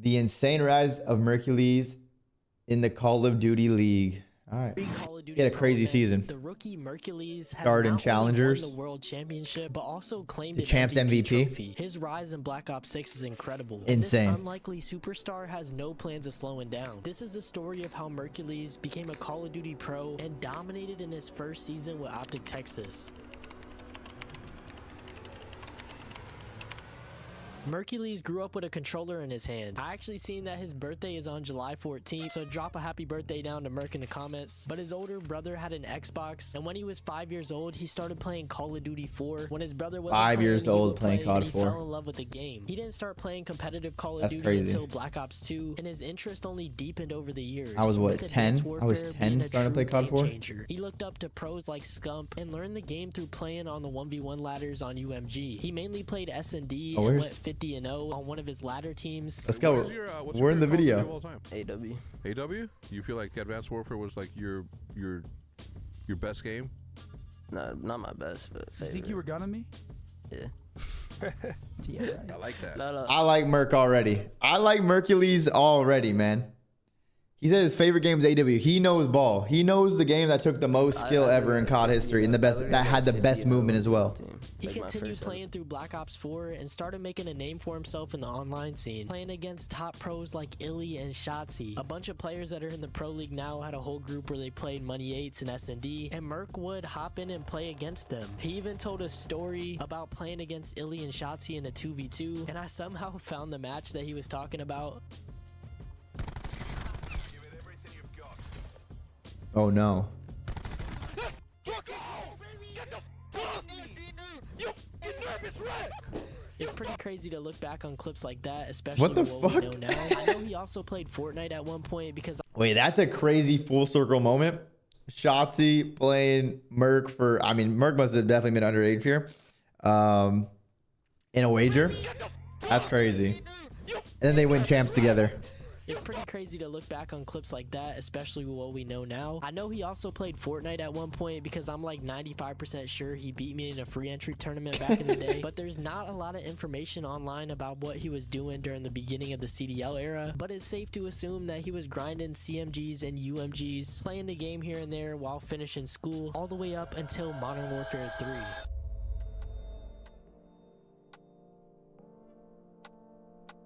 The insane rise of Mercules in the Call of Duty League. All right. Get a crazy season. The rookie Mercules has Starred in not only Challengers. won the World Championship, but also claimed The an Champs MVP. trophy. His rise in Black Ops 6 is incredible. Insane. And this unlikely superstar has no plans of slowing down. This is the story of how Mercules became a Call of Duty pro and dominated in his first season with OpTic Texas. Mercules grew up with a controller in his hand. I actually seen that his birthday is on July 14th, so drop a happy birthday down to Merc in the comments. But his older brother had an Xbox, and when he was 5 years old, he started playing Call of Duty 4. When his brother was 5 years old playing COD 4. He fell in love with the game. He didn't start playing competitive Call of Duty crazy. until Black Ops 2, and his interest only deepened over the years. I was what, with 10? Advanced I was Warfare 10 being a starting to play true COD 4. game changer. He looked up to pros like Scump and learned the game through playing on the 1v1 ladders on UMG. He mainly played S&D and went 50-0 on one of his ladder teams. Let's go. We're in the video. AW. AW? You feel like Advanced Warfare was like your best game? No, not my best, but favorite. You think you were gunning me? Yeah. Yeah, right. I like that. No. I like Merc already. I like Mercules already, man. He said his favorite game is AW. He knows ball. He knows the game that took the most skill ever in COD history and the best that had the best movement as well. He continued playing through Black Ops 4 and started making a name for himself in the online scene, playing against top pros like Illy and Shotzi. A bunch of players that are in the pro league now had a whole group where they played Money 8s and S&D, and Merc would hop in and play against them. He even told a story about playing against Illy and Shotzi in a 2v2, and I somehow found the match that he was talking about. Oh no. It's pretty crazy to look back on clips like that, especially What the what we know fuck? now. I know he also played Fortnite at one point because Wait, that's a crazy full circle moment. Shotzi playing Merc for, I mean, Merc must have definitely been underage here. In a wager. That's crazy. And then they win champs together. it's pretty crazy to look back on clips like that, especially with what we know now. I know he also played Fortnite at one point because I'm like 95% sure he beat me in a free entry tournament back in the day, but there's not a lot of information online about what he was doing during the beginning of the CDL era, but it's safe to assume that he was grinding CMGs and UMGs, playing the game here and there while finishing school, all the way up until Modern Warfare 3.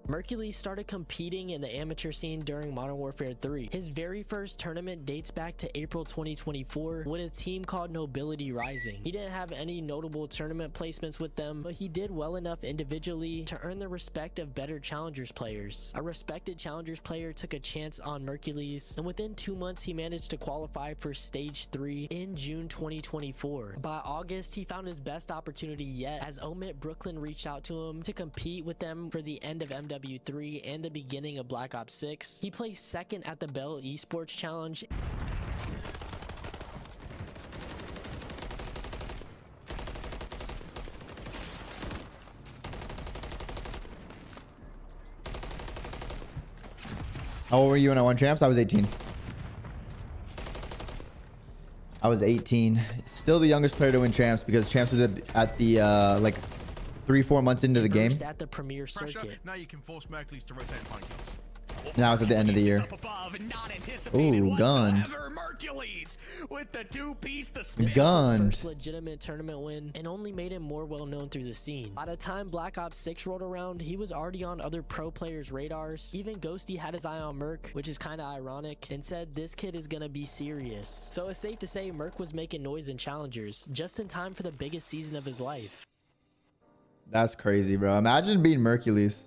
Mercules started competing in the amateur scene during Modern Warfare 3. His very first tournament dates back to April 2024 with a team called Nobility Rising. He didn't have any notable tournament placements with them, but he did well enough individually to earn the respect of better Challengers players. A respected Challengers player took a chance on Mercules, and within 2 months he managed to qualify for Stage 3 in June 2024. By August, he found his best opportunity yet as Omit Brooklyn reached out to him to compete with them for the end of MW3 and the beginning of Black Ops 6. He placed second at the Bell Esports Challenge. How old were you when I won champs? I was 18. I was 18. Still the youngest player to win champs because champs was at the like 3-4 months into the game. At the premier circuit. Now you can force Mercules to rotate and find kills. Now it's at the end of the year. Ooh, gun. With the two-piece, This was his Gun. first legitimate tournament win and only made him more well known through the scene. By the time Black Ops 6 rolled around, he was already on other pro players' radars. Even Ghosty had his eye on Merc, which is kind of ironic, and said this kid is gonna be serious. So it's safe to say Merc was making noise in Challengers, just in time for the biggest season of his life. That's crazy, bro. Imagine being Mercules.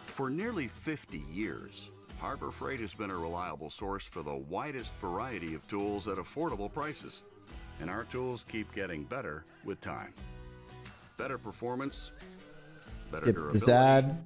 For nearly 50 years, Harbor Freight has been a reliable source for the widest variety of tools at affordable prices. And our tools keep getting better with time. Better performance, better Skip durability. this ad.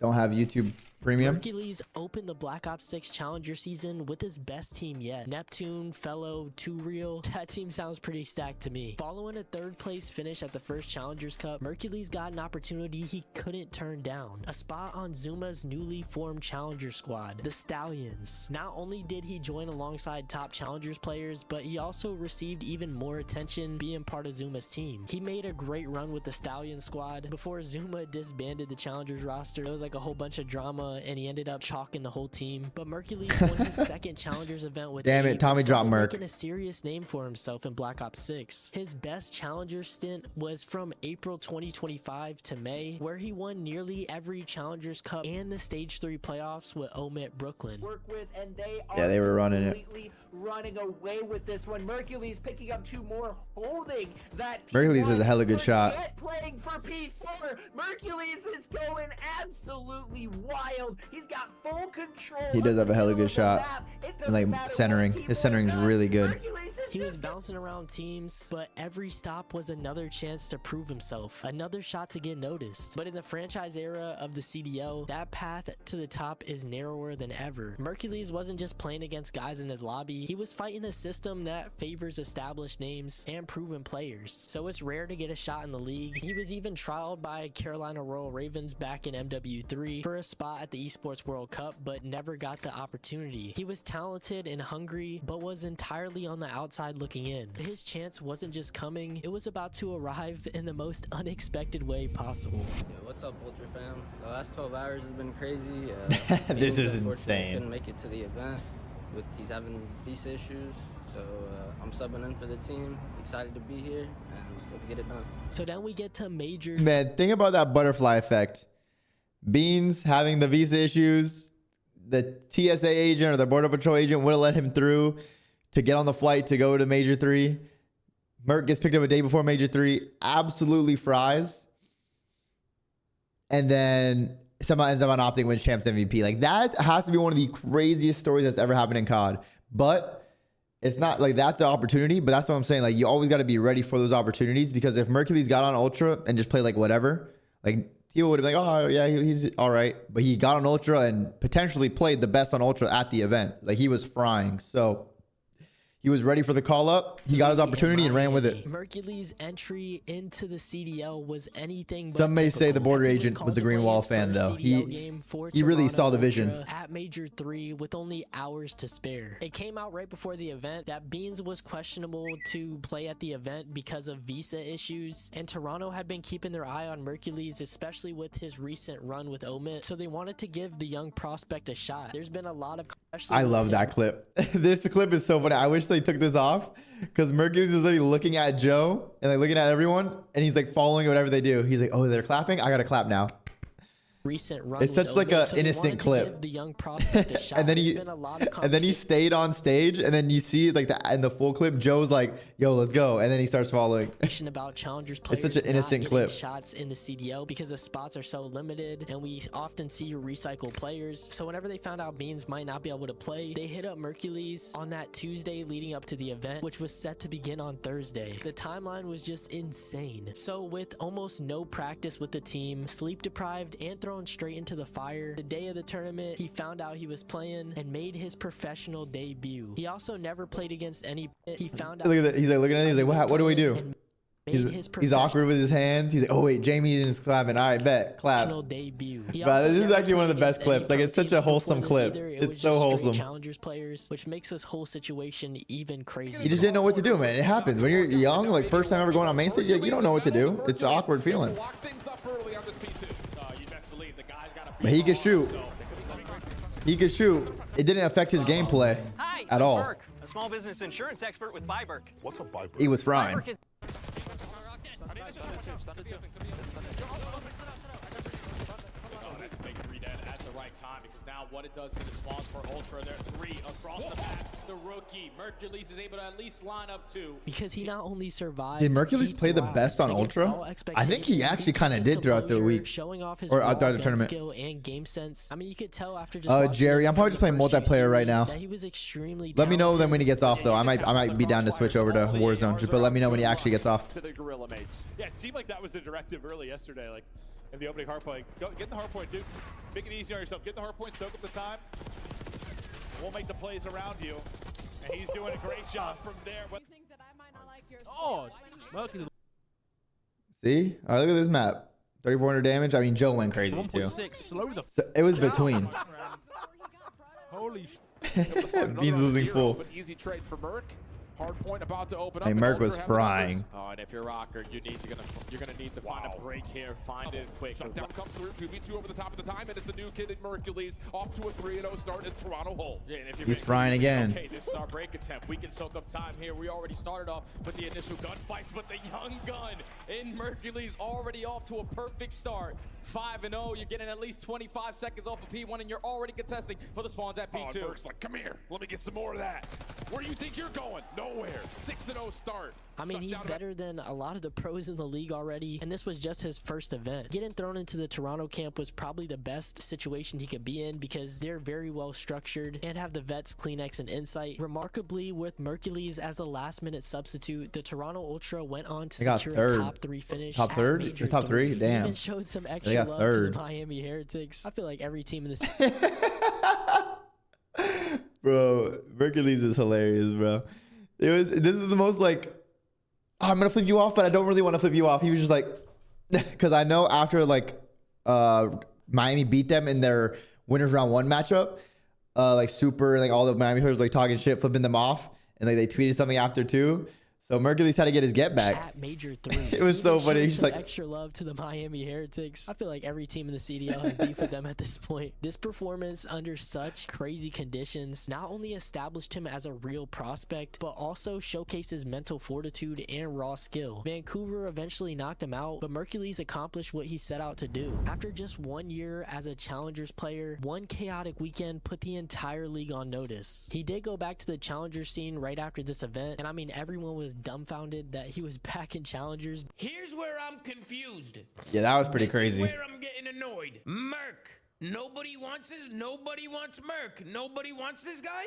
Don't have YouTube Premium. Mercules opened the Black Ops 6 Challenger season with his best team yet. Neptune, Fellow, Two Real. That team sounds pretty stacked to me. Following a 3rd place finish at the first Challengers Cup, Mercules got an opportunity he couldn't turn down. A spot on Zuma's newly formed Challenger squad, the Stallions. Not only did he join alongside top Challengers players, but he also received even more attention being part of Zuma's team. He made a great run with the Stallion squad before Zuma disbanded the Challengers roster. It was like a whole bunch of drama, and he ended up chalking the whole team. But Mercules won his 2nd Challengers event with Damn it, Abe and Tommy dropped started Merc. making a serious name for himself in Black Ops 6. His best Challenger stint was from April 2025 to May, where he won nearly every Challengers Cup and the Stage 3 playoffs with Omit Brooklyn. Work with, and they are Yeah, they were running it. completely running away with this one. Mercules picking up 2 more, holding that Mercules P1. is a hella good shot. Forget playing for P4. Mercules is going absolutely wild. He's got full control. He does of have the a hella middle good of the shot. map. It And doesn't like matter what centering. team His centering is does. really good. Mercules is He was just bouncing around teams, but every stop was another chance to prove himself, another shot to get noticed. But in the franchise era of the CDL, that path to the top is narrower than ever. Mercules wasn't just playing against guys in his lobby, he was fighting a system that favors established names and proven players. So it's rare to get a shot in the league. He was even trialed by Carolina Royal Ravens back in MW3 for a spot at the Esports World Cup, but never got the opportunity. He was talented and hungry, but was entirely on the outside looking in. His chance wasn't just coming, it was about to arrive in the most unexpected way possible. Yeah, what's up, Ultra fam? The last 12 hours has been crazy. This Abe, is unfortunately, insane. Couldn't make it to the event. He's having visa issues, so I'm subbing in for the team. Excited to be here, and let's get it done. So then we get to major. Man, think about that butterfly effect. Beans having the visa issues, the TSA agent or the Border Patrol agent would have let him through to get on the flight to go to Major 3. Merc gets picked up a day before Major 3, absolutely fries. And then somehow ends up on OpTic, wins Champs MVP. Like, that has to be one of the craziest stories that's ever happened in COD. But it's not like that's the opportunity, but that's what I'm saying. Like, you always got to be ready for those opportunities, because if Mercules got on Ultra and just played like whatever, like people would have been like, oh yeah, he's all right. But he got on Ultra and potentially played the best on Ultra at the event. Like, he was frying. So he was ready for the call up. He got his opportunity and ran with it. Mercules' entry into the CDL was anything but Some may say the typical, border as he agent called was a to Green play Wall his fan, first though. CDL game for He really Toronto saw the Ultra vision. at Major 3 with only hours to spare. It came out right before the event that Beans was questionable to play at the event because of visa issues, and Toronto had been keeping their eye on Mercules, especially with his recent run with Omit, so they wanted to give the young prospect a shot. There's been a lot of... I love that clip. This clip is so funny. I wish they took this off, because Mercules is literally looking at Joe and like looking at everyone, and he's like following whatever they do. He's like, oh, they're clapping? I gotta clap now. Recent run It's with such like Omit, a so they innocent wanted to clip. give the young prospect a shot. And then There's he been a lot of and then he conversation stayed on stage, and then you see like in the full clip, Joe's like, yo, let's go, and then he starts following. about challengers players such an innocent not clip. getting shots in the CDL because the spots are so limited, and we often see recycle players. So whenever they found out Beans might not be able to play, they hit up Mercules on that Tuesday leading up to the event, which was set to begin on Thursday. The timeline was just insane. So with almost no practice with the team, sleep deprived and thrown straight into the fire, the day of the tournament he found out he was playing and made his professional debut. He also never played against any. He found out Look at that. He's like looking at him. He's like, what do we do? and made his He's professional awkward with his hands. He's like, oh wait, Jamie is clapping. All right, bet, claps. debut. He Bro, also this is never actually one of the played best against clips. any Like, it's pro such a teams wholesome before this clip. either. It It's was so just straight wholesome. Challengers players, which makes this whole situation even crazier. He just didn't know what to do, man. It happens when you're young, like first time ever going on main stage. Like, you don't know what to do. It's an awkward feeling. But he could shoot. He could shoot. It didn't affect his gameplay Hi, at I'm all. Burke, a small business insurance expert with Byberk. What's a Bible? He was frying. Byberk is That's a big read at the right time, because now what it does to the spawns for Ultra, there are 3 across the map. The rookie Mercules is able to at least line up 2. Because he not only survived, Did Mercules he play the thrived best on against Ultra? all I think he expectations, actually kind of his did throughout the composure, week. showing off his Or raw throughout the gun tournament. skill and game sense. I mean, you could tell after just Jerry, I'm probably just playing multiplayer right now. He was extremely Let me know then when he gets off, Yeah, though. you I just might have be the down to switch over to crossfires all the Warzone. ARs Just but let me know when he around actually gets off. To the gorilla mates. Yeah, it seemed like that was the directive early yesterday. Like, in the opening hard point. Go get the hard point, dude. Make it easy on yourself. Get the hard point, soak up the time. We'll make the plays around you. And he's doing a great job from there. Oh, Mercules. See? All right, look at this map. 3,400 damage. I mean, Joe went crazy too. 1.6. Slow the So it was between. Holy Beans losing full. But easy trade for Merc. Hard point about to open up. Hey, and Merc Ultra was have the frying. numbers. Oh, and if you're Rocker, you're gonna need to find a break here. Find it quick. Shutdown comes through. 2v2 over the top of the time, and it's the new kid in Mercules off to a 3-0 start as Toronto hold. Yeah, and if you're He's frying again. Okay, this is our break attempt. We can soak up time here. We already started off with the initial gunfights, but the young gun in Mercules already off to a perfect start. 5-0. You're getting at least 25 seconds off of P1, and you're already contesting for the spawns at P2. Oh, Merc's like, come here. Let me get some more of that. Where do you think you're going? Nowhere. 6-0 start. I mean, he's better than a lot of the pros in the league already, and this was just his first event. Getting thrown into the Toronto camp was probably the best situation he could be in because they're very well structured and have the vets, Kleenex, and Insight. Remarkably, with Mercules as the last-minute substitute, the Toronto Ultra went on to secure a top 3 finish. Top third? Major Top 3? 3. Damn. Even showed some They extra got love third. to the Miami Heretics. I feel like every team in this Bro, Mercules is hilarious, bro. This is the most like, oh, I'm gonna flip you off, but I don't really want to flip you off. He was just like, because I know after like Miami beat them in their winners round 1 matchup, like Super, like all the Miami players like talking shit, flipping them off, and like they tweeted something after too. So Mercules had to get his get back. At Major 3. It was so funny. He's He's like, extra love to the Miami Heretics. I feel like every team in the CDL has beef with them at this point. This performance under such crazy conditions not only established him as a real prospect, but also showcases mental fortitude and raw skill. Vancouver eventually knocked him out, but Mercules accomplished what he set out to do. After just 1 year as a Challengers player, one chaotic weekend put the entire league on notice. He did go back to the Challengers scene right after this event, and I mean, everyone was dumbfounded that he was back in Challengers. Here's where I'm confused. yeah, that was pretty crazy. Where I'm getting annoyed. Merc. Nobody wants Merc. Nobody wants this guy?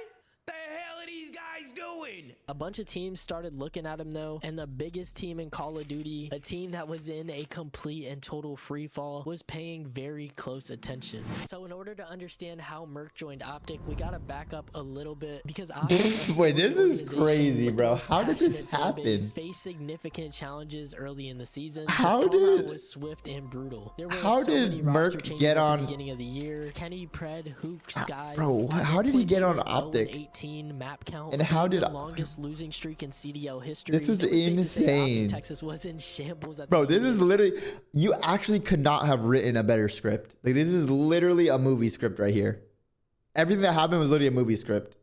The hell are these guys doing? A bunch of teams started looking at him though, and the biggest team in Call of Duty, a team that was in a complete and total free fall, was paying very close attention. So in order to understand how Merc joined OpTic, we gotta back up a little bit because OpTic, Wait, this is crazy, bro. How did this happen? Faced significant challenges early in the season. How The fallout did- was swift and brutal. There were How so did many Merc roster changes get at on- the beginning of the year? Kenny, Pred, Hook, Skies. Bro, how did he get on OpTic? 18 map count, And how did- the longest losing streak in CDL history. This was It safe to say OpTic insane. Texas was in shambles at Bro, the this is literally, you actually could not have written a better script. Like, this is literally a movie script right here. Everything that happened was literally a movie script.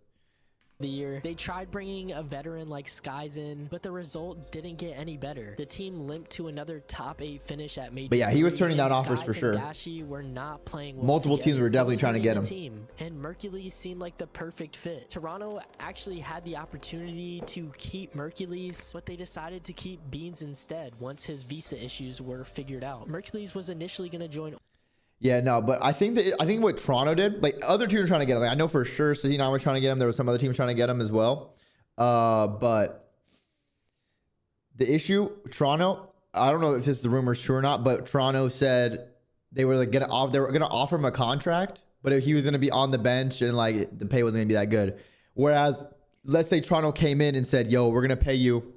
the year. They tried bringing a veteran like Skies in, but the result didn't get any better. The team limped to another top 8 finish at Major. But yeah, he was 3, turning down and offers Skies for sure. and Dashi were not playing well Multiple teams together. were definitely Both trying to were get in him. the team, and Mercules seemed like the perfect fit. Toronto actually had the opportunity to keep Mercules, but they decided to keep Beans instead once his visa issues were figured out. Mercules was initially going to join. Yeah, no, but I think what Toronto did, like other teams were trying to get him. Like, I know for sure C9 was trying to get him. There was some other teams trying to get him as well. But the issue, Toronto, I don't know if this is the rumors true or not, but Toronto said they were like gonna offer him a contract, but he was gonna be on the bench and like the pay wasn't gonna be that good. Whereas, let's say Toronto came in and said, "Yo, we're gonna pay you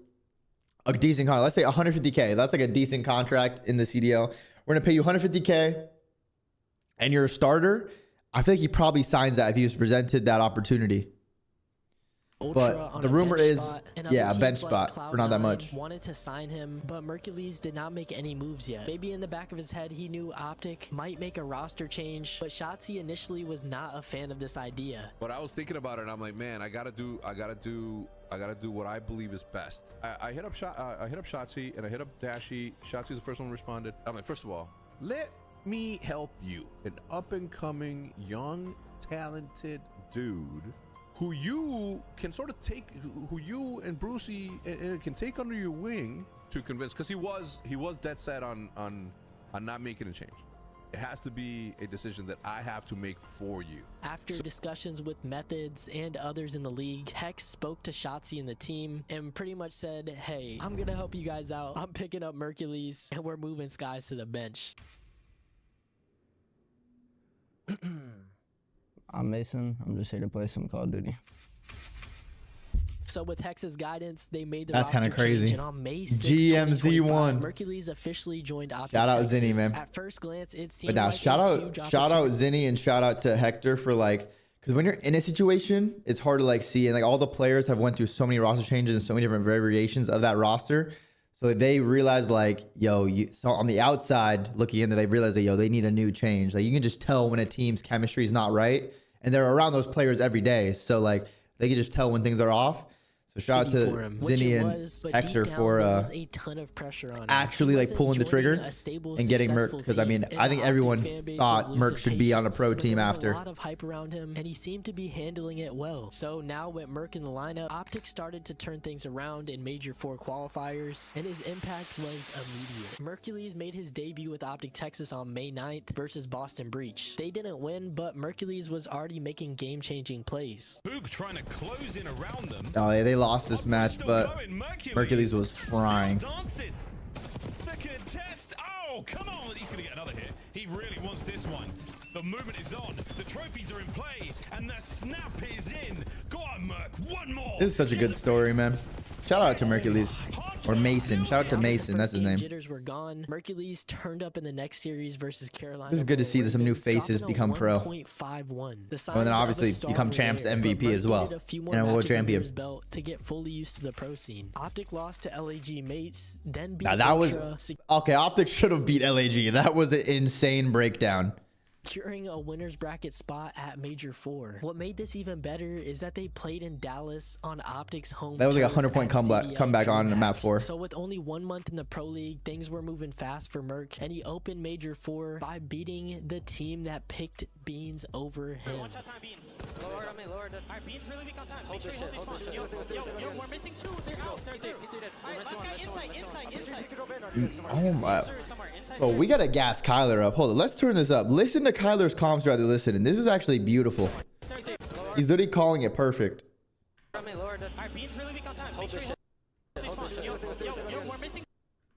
a decent contract. Let's say 150K. That's like a decent contract in the CDL. We're gonna pay you 150K." And you're a starter, I think he probably signs that if he was presented that opportunity. But the rumor is, yeah, a bench spot for not that much. Wanted to sign him, but Mercules did not make any moves yet. Maybe in the back of his head, he knew OpTic might make a roster change, but Shotzi initially was not a fan of this idea. But I was thinking about it, and I'm like, man, I gotta do what I believe is best. I hit up Shotzi and I hit up Dashi. Shotzi's the first one who responded. I'm like, first of all, let me help you, an up-and-coming, young, talented dude who you can sort of take, who you and Brucey can take under your wing to convince, because he was dead set on not making a change. It has to be a decision that I have to make for you. After discussions with Methods and others in the league, Hex spoke to Shotzi and the team and pretty much said, "Hey, I'm gonna help you guys out. I'm picking up Mercules and we're moving Skies to the bench." I'm Mason. I'm just here to play some Call of Duty. So with Hex's guidance, they made the That's roster kinda crazy. change, and on May 6, GMZ1. Mercules officially joined OpTic Shout out Texas. Zinni, man. At first glance, it But seemed now like shout a out huge Zinni and shout out to Hector for like, because when you're in a situation, it's hard to like see, and like all the players have went through so many roster changes and so many different variations of that roster. So they realized like, yo, so on the outside looking in, they realized that, yo, they need a new change. Like you can just tell when a team's chemistry is not right, and they're around those players every day. So like they can just tell when things are off. So shout out to Zinni and Hector for a ton of pressure on actually like pulling the trigger and getting Merc, because I mean I think everyone thought Merc should be on a pro team after. A lot of hype around him, and he seemed to be handling it well. So now with Merc in the lineup, OpTic started to turn things around in Major 4 qualifiers, and his impact was immediate. Mercules made his debut with OpTic Texas on May 9th versus Boston Breach. They didn't win, but Mercules was already making game-changing plays. Hoog trying to close in around them. Oh, yeah, they lost this match, but Mercules was frying. The contest. Oh, come on. He's going to get another hit. He really wants this one. The movement is on. The trophies are in play. And the snap is in. Go on, Merc. One more. This is such a good story, man. Shout out to Mercules. Or Mason. Shout out to Mason. That's his name. Jitters were gone. Mercules turned up in the next series versus Carolina. This is good to see that some new faces become pro. And then obviously become champs MVP as well. And a world champion. To get fully used to the pro scene. OpTic lost to LAG mates, then beat Now that was okay. OpTic should have beat LAG. That was an insane breakdown. Securing a winner's bracket spot at Major 4. What made this even better is that they played in Dallas on OpTic's home. That was like a turf 100-point at comeback on map 4. So with only 1 month in the pro league, things were moving fast for Merc, and he opened Major 4 by beating the team that picked Beans over him. Watch out, time, Beans. Lower on me, lower. Alright, Beans really weak on time. Make sure you hold this spawn. Yo, we're missing 2. They're out. They're Alright, last guy inside. Oh my. Oh, we gotta gas Kyler up. Hold on, let's turn this up. Listen to Kyler's comms rather than listening. This is actually beautiful. He's literally calling it perfect. Alright, Beans really weak on time. Make sure you hold this spawn. Yo, we're missing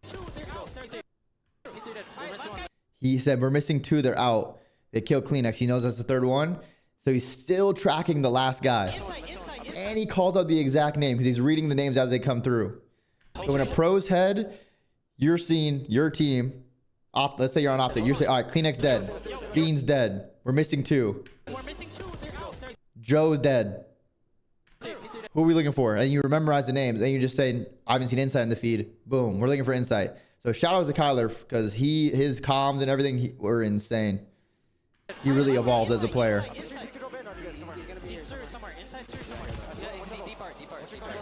2. They're out. Alright, last guy. He said we're missing 2. They're out. They killed Kleenex. He knows that's the 3rd one. So he's still tracking the last guy. And he calls out the exact name because he's reading the names as they come through. So when a pro's head, you're seeing your team. Let's say you're on OpTic. You're saying, all right, Kleenex dead. Bean's dead. We're missing 2. Joe's dead. Who are we looking for? And you memorize the names. And you just say, I haven't seen Insight in the feed. Boom. We're looking for Insight. So shout out to Kyler because his comms and everything were insane. He really evolved as a player.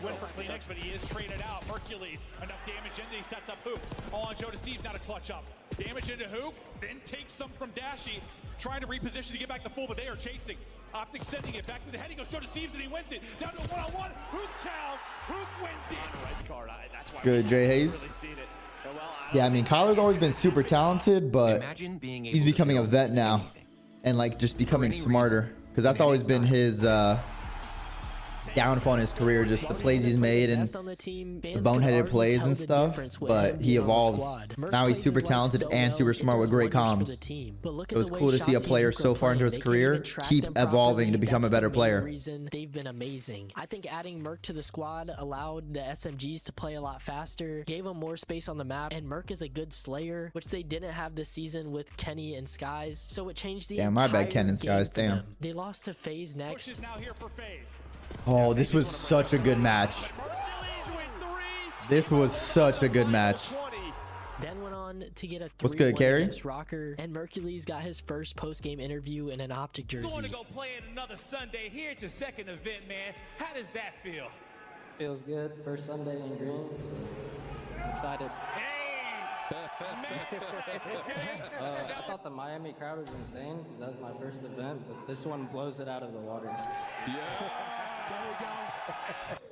Win for Kleenex, but he is traded out. Mercules, enough damage into, he sets up Hoop. All on Joe to Deceives, not a clutch up. Damage into Hoop, then takes some from Dashy, trying to reposition to get back to full, but they are chasing. OpTic sending it back to the head. He goes Joe Deceives and he wins it. Down to a one-on-one. Hoop challenge. Hoop wins it. Red card. That's why good, Jay Hayes. Yeah, I mean, Kyler's always been super talented, but he's becoming a vet now and like just becoming smarter because that's always been his downfall in his career, just the plays he's made and the boneheaded plays and stuff, but he evolved. Now he's super talented and super smart with great comms. So it's cool to see a player so far into his career keep evolving to become a better player. They've been amazing. I think adding Merc to the squad allowed the SMGs to play a lot faster, gave them more space on the map, and Merc is a good slayer, which they didn't have this season with Kenny and Skies, so it changed the my bad, Ken and Skies, damn. They lost to FaZe next. Oh, this was such a good match. This was such a good match. Then went on to get a 3-1 against Rocker, and Mercules got his first post-game interview in an OpTic jersey. Going to go play in another Sunday here at your second event, man. How does that feel? Feels good. First Sunday in green. Excited. I thought the Miami crowd was insane because that was my first event, but this one blows it out of the water. Yeah.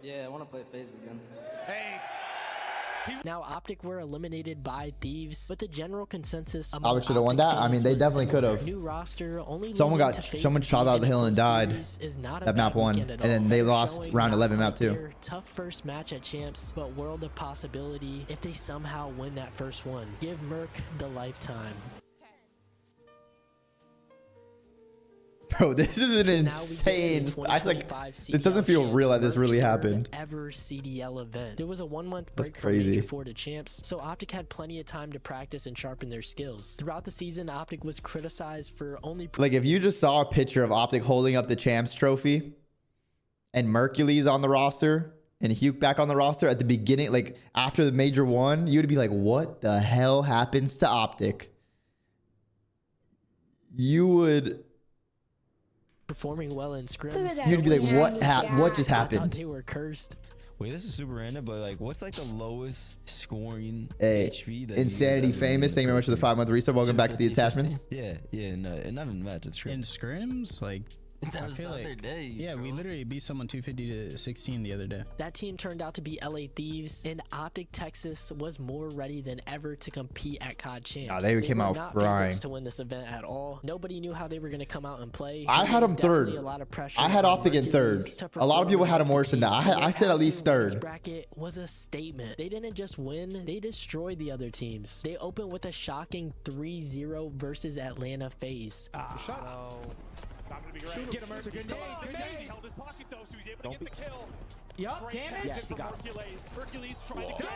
Yeah, I want to play FaZe again. Hey. Now OpTic were eliminated by Thieves, but the general consensus OpTic should have won that. I mean, they definitely could have. New roster, only someone shot out of the hill and died. That map 1, and then they lost round 11 map 2. Tough first match at Champs, but world of possibility if they somehow win that first one. Give Merc the lifetime. Bro, this is an So now we get to the insane. I like 2025 this doesn't feel CDL real that this champs' really first happened. ever CDL event. There was a 1-month That's break from crazy. Major 4 to champs, so OpTic had plenty of time to practice and sharpen their skills. Throughout the season, OpTic was criticized for only Like if you just saw a picture of OpTic holding up the champs trophy and Mercules on the roster and Hugh back on the roster at the beginning, like after the major one, you'd be like, what the hell happens to OpTic? You would performing well in scrims. You'd be like, what just I thought happened? they were cursed. Wait, this is super random, but like, what's like the lowest scoring Hey, HP that Insanity you guys ever Famous, thank you very much for the 5-month restart. Welcome back to the attachments. Yeah, no, and not in the match. It's true. In scrims, like That I was feel the other like day, yeah, we bro. literally beat someone 250 to 16 the other day. That team turned out to be LA Thieves, and OpTic Texas was more ready than ever to compete at COD Champs. Nah, they came were out not frying. favorites to win this event at all. Nobody knew how they were going to come out and play. I There had was them third. definitely a lot of pressure I had on OpTic in third. Mercules to A lot of people perform had them and help worse the than that. team. I said at least Their winners third. bracket was a statement. They didn't just win, they destroyed the other teams. They opened with a shocking 3-0 versus Atlanta FaZe. Get him, good day. He held his pocket though, so he's able to get the kill. Yup, Great damn it. tactics from Hercules trying to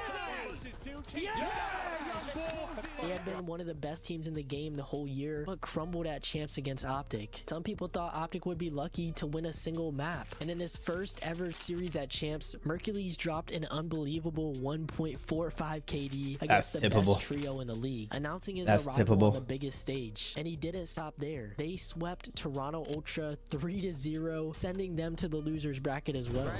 They had been one of the best teams in the game the whole year, but crumbled at champs against OpTic. Some people thought OpTic would be lucky to win a single map, and in his first ever series at champs, Mercules dropped an unbelievable 1.45 KD against the tippable. best trio in the league, announcing his That's arrival tippable. on the biggest stage. And he didn't stop there. They swept Toronto Ultra 3-0, sending them to the losers bracket as well.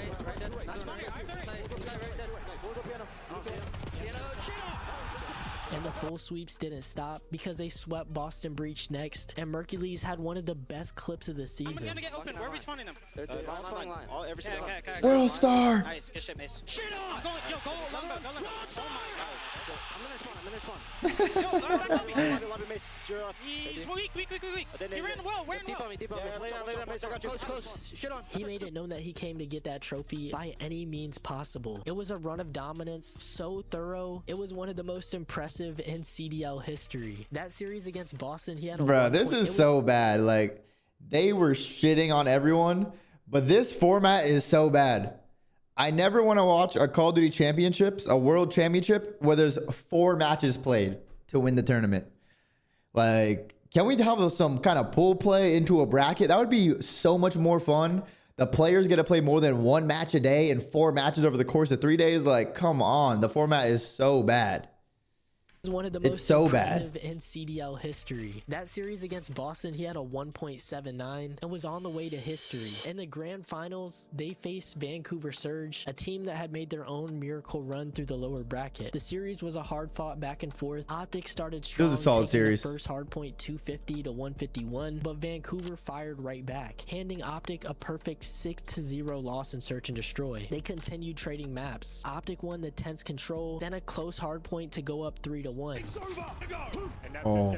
And the full sweeps didn't stop because they swept Boston Breach next, and Mercules had one of the best clips of the season. I'm gonna get open. Where are we spawning them? Line. All every single line. World Star. Nice, good shit, Mace. Shit on! Go, Lumber. Oh my I'm gonna spawn. god. Yo, back up behind. He's weak. He ran well, Deep on me. Close. Shit on. He made it known that he came to get that trophy by any means possible. It was a run of dominance so thorough, it was one of the most impressive in CDL history. That series against Boston, he had a Bro, this is so bad. Like, they were shitting on everyone, but this format is so bad. I never want to watch a Call of Duty Championships, a World Championship, where there's 4 matches played to win the tournament. Like, can we have some kind of pool play into a bracket? That would be so much more fun. The players get to play more than 1 match a day and 4 matches over the course of 3 days. Like, come on. The format is so bad. One of the It's most so impressive bad. in CDL history. That series against Boston, he had a 1.79 and was on the way to history. In the grand finals, they faced Vancouver Surge, a team that had made their own miracle run through the lower bracket. The series was a hard-fought back and forth. OpTic started strong, It was a solid taking series. the first hard point 250 to 151, but Vancouver fired right back, handing OpTic a perfect 6-0 loss in Search and Destroy. They continued trading maps. OpTic won the tense control, then a close hard point to go up 3-1. Oh,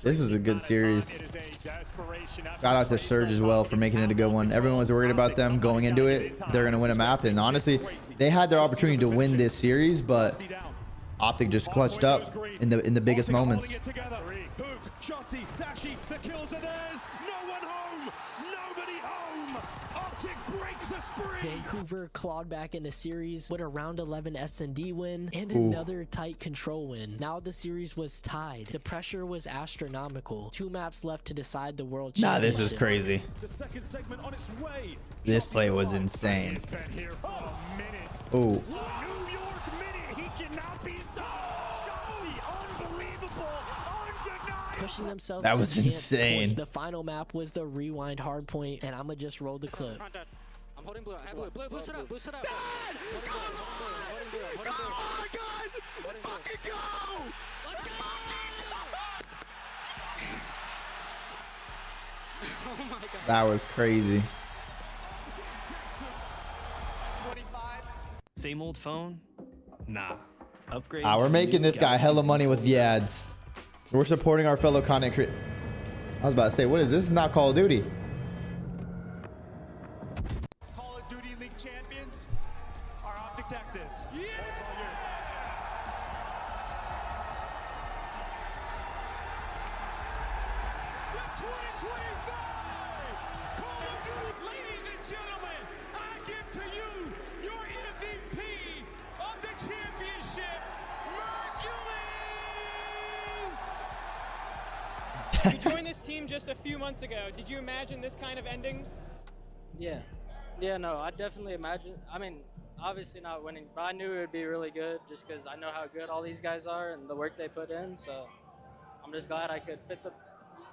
this is a good series. Shout out to Surge as well for making it a good one. Everyone was worried about them going into it. They're going to win a map. And honestly, they had their opportunity to win this series, but OpTic just clutched up in the biggest moments. Vancouver clawed back in the series with a round 11 S&D win and another tight control win. Now the series was tied. The pressure was astronomical. 2 maps left to decide the world Nah, championship. this was crazy. This play was insane. Ooh. Pushing themselves That to was chance insane. point. The final map was the rewind hard point, and I'ma just roll the clip. I'm holding blue. I have blue. Boost it up. Come on, guys! Let's fucking go! Let's go! Oh my god. That was crazy. Same old phone? Nah. Upgrade. We're to making new this guy Galaxy hella Z money with Fold the 7. ads. We're supporting our fellow content creators. I was about to say, what is this? This is not Call of Duty. Call of Duty League champions are OpTic Texas. Yeah! It's all yours. The 2025 team just a few months ago. Did you imagine this kind of ending? Yeah. Yeah, no, I definitely imagine. I mean, obviously not winning, but I knew it would be really good just because I know how good all these guys are and the work they put in. So I'm just glad I could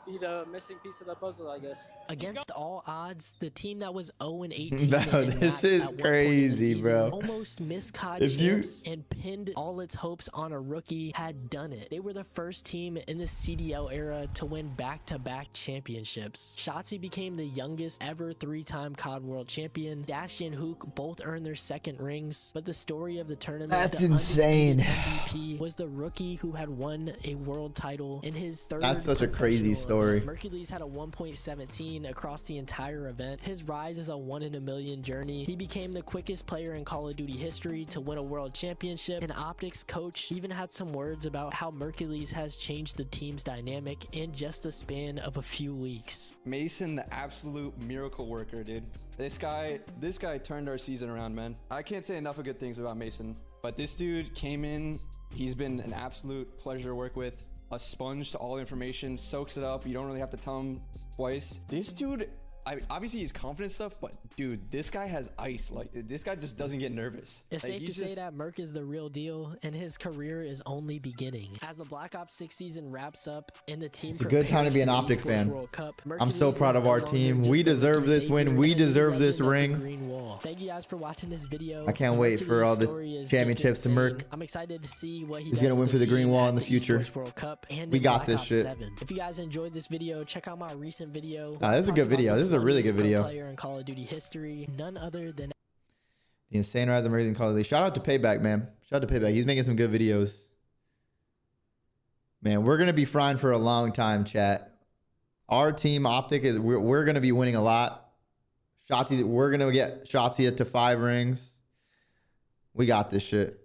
be the missing piece of the puzzle, I guess. Against all odds, the team that was 0-18 Bro, and this maxed is at one point in the crazy, season bro. almost missed COD If you- champs and pinned all its hopes on a rookie had done it. They were the first team in the CDL era to win back-to-back championships. Shotzi became the youngest ever 3-time COD World Champion. Dashy and Hook both earned their second rings, but the story of the tournament, That's the insane. MVP, was the rookie who had won a world title in his third. That's such a crazy professional story. event. Mercules had a 1.17 across the entire event. His rise is a 1 in a million journey. He became the quickest player in Call of Duty history to win a world championship. And OpTic's coach even had some words about how Mercules has changed the team's dynamic in just the span of a few weeks. Mason, the absolute miracle worker, dude. This guy turned our season around, man. I can't say enough of good things about Mason, but this dude came in. He's been an absolute pleasure to work with. A sponge to all information, soaks it up. You don't really have to tell him twice. This dude, obviously he's confident stuff, but dude, this guy has ice. Like, this guy just doesn't get nervous. It's Like, safe to say that Merc is the real deal, and his career is only beginning. As the Black Ops 6 season wraps up and the team It's a good time to be an prepares for the OpTic Esports fan. World Cup, I'm so Mercules proud is of no our longer team. just We the deserve rookie this win. savior We and a deserve this legend of the ring. Green Wall. Thank you guys for watching this video. I can't wait for all the story is championships just to Merc. insane. I'm excited to see what He's gonna win for the Green Wall in the future. Esports World Cup and We in got Black this Ops shit. 7. If you guys enjoyed this video, check out my recent video. Nah, this is a good video. This is a really good video. Player in Call of Duty history, none other than The insane rise of American Call of Duty. Shout out to Payback, man. Shout out to Payback. He's making some good videos. Man, we're gonna be frying for a long time, chat. Our team, OpTic, is we're gonna be winning a lot. Shotzi, we're gonna get Shotzi to 5 rings. We got this shit.